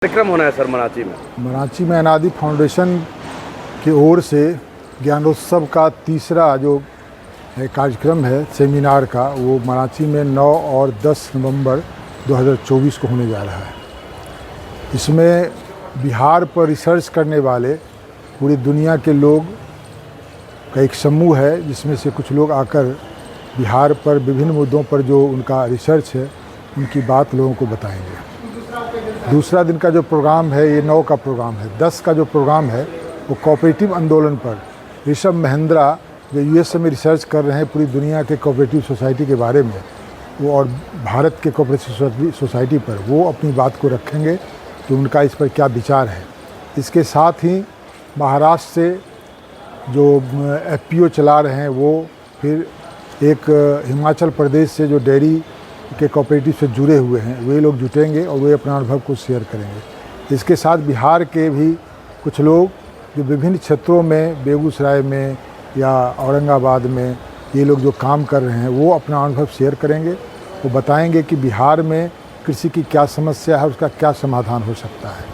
कार्यक्रम होना है सर मराठी में। मराठी में अनादि फाउंडेशन की ओर से ज्ञानोत्सव का तीसरा जो कार्यक्रम है सेमिनार का, वो मराठी में 9 और 10 नवंबर 2024 को होने जा रहा है। इसमें बिहार पर रिसर्च करने वाले पूरी दुनिया के लोग का एक समूह है, जिसमें से कुछ लोग आकर बिहार पर विभिन्न मुद्दों पर जो उनका रिसर्च है उनकी बात लोगों को बताएंगे। दूसरा दिन का जो प्रोग्राम है, ये 9 का प्रोग्राम है। 10 का जो प्रोग्राम है वो कोऑपरेटिव आंदोलन पर ऋषभ महिंद्रा जो यूएस में रिसर्च कर रहे हैं पूरी दुनिया के कोऑपरेटिव सोसाइटी के बारे में, वो और भारत के कोऑपरेटिव सोसाइटी पर वो अपनी बात को रखेंगे कि उनका इस पर क्या विचार है। इसके साथ ही महाराष्ट्र से जो एफपीओ चला रहे हैं वो, फिर एक हिमाचल प्रदेश से जो डेयरी के कोऑपरेटिव से जुड़े हुए हैं वे लोग जुटेंगे और वे अपना अनुभव को शेयर करेंगे। इसके साथ बिहार के भी कुछ लोग जो विभिन्न क्षेत्रों में, बेगूसराय में या औरंगाबाद में ये लोग जो काम कर रहे हैं वो अपना अनुभव शेयर करेंगे। वो बताएंगे कि बिहार में कृषि की क्या समस्या है, उसका क्या समाधान हो सकता है।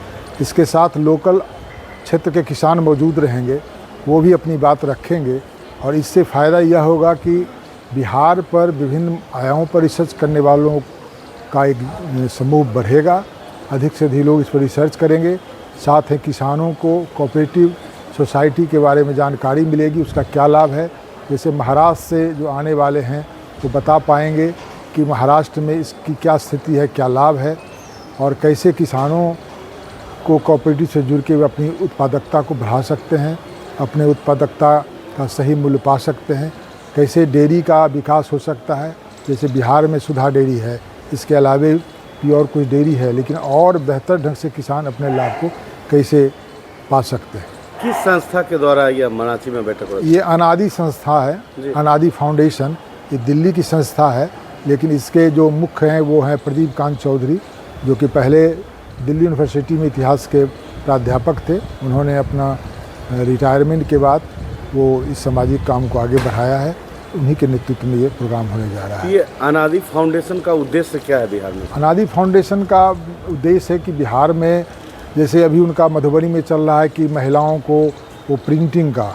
इसके साथ लोकल क्षेत्र के किसान मौजूद रहेंगे, वो भी अपनी बात रखेंगे और इससे फ़ायदा यह होगा कि बिहार पर विभिन्न आयामों पर रिसर्च करने वालों का एक समूह बढ़ेगा। अधिक से अधिक लोग इस पर रिसर्च करेंगे। साथ ही किसानों को कोऑपरेटिव सोसाइटी के बारे में जानकारी मिलेगी, उसका क्या लाभ है। जैसे महाराष्ट्र से जो आने वाले हैं तो बता पाएंगे कि महाराष्ट्र में इसकी क्या स्थिति है, क्या लाभ है और कैसे किसानों को कोऑपरेटिव से जुड़ के वे अपनी उत्पादकता को बढ़ा सकते हैं, अपने उत्पादकता का सही मूल्य पा सकते हैं। कैसे डेयरी का विकास हो सकता है, जैसे बिहार में सुधा डेयरी है, इसके अलावे भी और कुछ डेयरी है, लेकिन और बेहतर ढंग से किसान अपने लाभ को कैसे पा सकते हैं। किस संस्था के द्वारा यह मराठी में बैठक हो रही है? ये अनादि संस्था है, अनादि फाउंडेशन। ये दिल्ली की संस्था है, लेकिन इसके जो मुख्य हैं वो हैं प्रदीप कांत चौधरी, जो कि पहले दिल्ली यूनिवर्सिटी में इतिहास के प्राध्यापक थे। उन्होंने अपना रिटायरमेंट के बाद वो इस सामाजिक काम को आगे बढ़ाया है। उन्हीं के नेतृत्व में ये प्रोग्राम होने जा रहा है। ये अनादि फाउंडेशन का उद्देश्य क्या है बिहार में? अनादि फाउंडेशन का उद्देश्य है कि बिहार में, जैसे अभी उनका मधुबनी में चल रहा है कि महिलाओं को वो प्रिंटिंग का,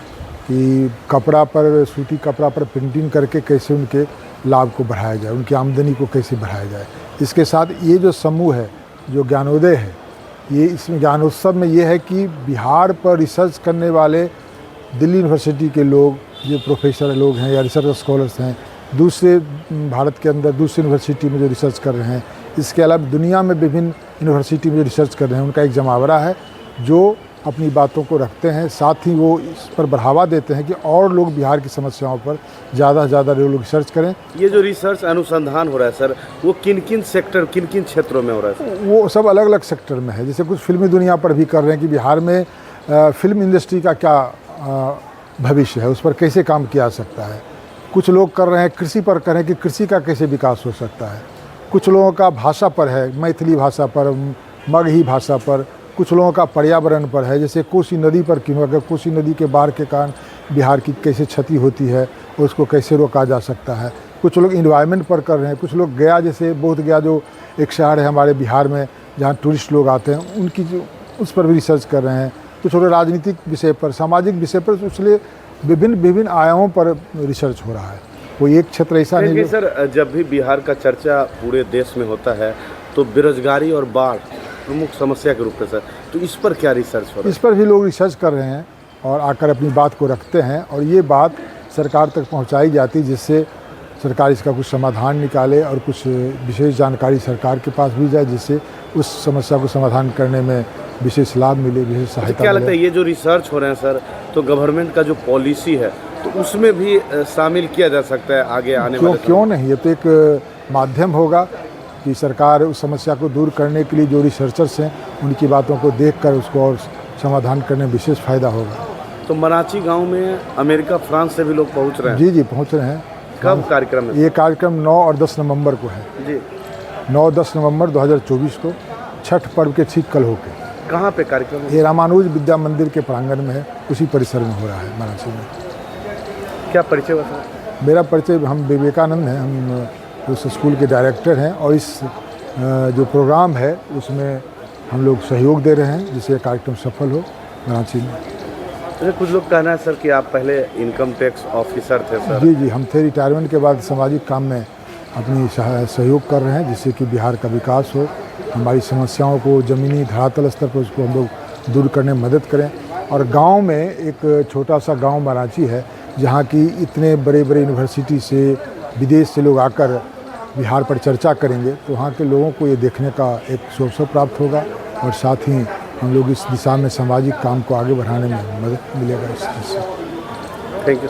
कि कपड़ा पर, सूती कपड़ा पर प्रिंटिंग करके कैसे उनके लाभ को बढ़ाया जाए, उनकी आमदनी को कैसे बढ़ाया जाए। इसके साथ ये जो समूह है, जो ज्ञानोदय है, ये इसमें ज्ञानोत्सव में ये है कि बिहार पर रिसर्च करने वाले दिल्ली यूनिवर्सिटी के लोग, जो प्रोफेसर लोग हैं या रिसर्च स्कॉलर्स हैं, दूसरे भारत के अंदर दूसरी यूनिवर्सिटी में जो रिसर्च कर रहे हैं, इसके अलावा दुनिया में विभिन्न यूनिवर्सिटी में जो रिसर्च कर रहे हैं, उनका एक जमावड़ा है जो अपनी बातों को रखते हैं। साथ ही वो इस पर बढ़ावा देते हैं कि और लोग बिहार की समस्याओं पर ज़्यादा से ज़्यादा लोग रिसर्च करें। ये जो रिसर्च अनुसंधान हो रहा है सर, वो किन किन सेक्टर, किन किन क्षेत्रों में हो रहा है? वो सब अलग अलग सेक्टर में है। जैसे कुछ फिल्मी दुनिया पर भी कर रहे हैं कि बिहार में फिल्म इंडस्ट्री का क्या भविष्य है, उस पर कैसे काम किया जा सकता है। कुछ लोग कर रहे हैं कृषि पर, कर रहे हैं कि कृषि का कैसे विकास हो सकता है। कुछ लोगों का भाषा पर है, मैथिली भाषा पर, मगही भाषा पर। कुछ लोगों का पर्यावरण पर है, जैसे कोसी नदी पर क्यों, अगर कोसी नदी के बाढ़ के कारण बिहार की कैसे क्षति होती है और उसको कैसे रोका जा सकता है। कुछ लोग इन्वायरमेंट पर कर रहे हैं। कुछ लोग गया, जैसे बोध गया जो एक शहर है हमारे बिहार में जहाँ टूरिस्ट लोग आते हैं, उनकी जो उस पर भी रिसर्च कर रहे हैं। कुछ लोग राजनीतिक विषय पर, सामाजिक विषय पर, इसलिए विभिन्न आयामों पर रिसर्च हो रहा है। कोई एक क्षेत्र ऐसा नहीं है। सर, जब भी बिहार का चर्चा पूरे देश में होता है तो बेरोजगारी और बाढ़ प्रमुख समस्या के रूप में सर, तो इस पर क्या रिसर्च हो रहा है? इस पर भी लोग रिसर्च कर रहे हैं और आकर अपनी बात को रखते हैं और ये बात सरकार तक पहुंचाई जाती, जिससे सरकार इसका कुछ समाधान निकाले और कुछ विशेष जानकारी सरकार के पास भी जाए, जिससे उस समस्या को समाधान करने में विशेष लाभ मिले, विशेष सहायता मिले। क्या लगता है ये जो रिसर्च हो रहे हैं सर, तो गवर्नमेंट का जो पॉलिसी है तो उसमें भी शामिल किया जा सकता है आगे आने वाले? क्यों नहीं, ये तो एक माध्यम होगा कि सरकार उस समस्या को दूर करने के लिए जो रिसर्चर्स हैं उनकी बातों को देखकर उसको और समाधान करने में विशेष फ़ायदा होगा। तो मराठी गांव में अमेरिका, फ्रांस से भी लोग पहुंच रहे हैं? जी जी, पहुंच रहे हैं। कब कार्यक्रम है? ये कार्यक्रम 9 और 10 नवंबर को है जी। 9-10 नवंबर 2024 को छठ पर्व के ठीक कल होकर। कहाँ पे कार्यक्रम है? ये रामानुज विद्या मंदिर के प्रांगण में है, उसी परिसर में हो रहा है मराठी में। क्या परिचय हुआ सर? मेरा परिचय, हम विवेकानंद हैं, हम उस स्कूल के डायरेक्टर हैं और इस जो प्रोग्राम है उसमें हम लोग सहयोग दे रहे हैं जिससे कार्यक्रम सफल हो कराची में। अच्छा, कुछ लोग कहना है सर कि आप पहले इनकम टैक्स ऑफिसर थे सर। जी, हम थे। रिटायरमेंट के बाद सामाजिक काम में अपनी सहयोग कर रहे हैं जिससे कि बिहार का विकास हो, हमारी समस्याओं को ज़मीनी धरातल स्तर पर उसको हम लोग दूर करने में मदद करें। और गांव में एक छोटा सा गांव मराची है जहां की इतने बड़े बड़े यूनिवर्सिटी से विदेश से लोग आकर बिहार पर चर्चा करेंगे, तो वहाँ के लोगों को ये देखने का एक अवसर प्राप्त होगा और साथ ही हम लोग इस दिशा में सामाजिक काम को आगे बढ़ाने में मदद मिलेगा इस चीज़ से। Thank you.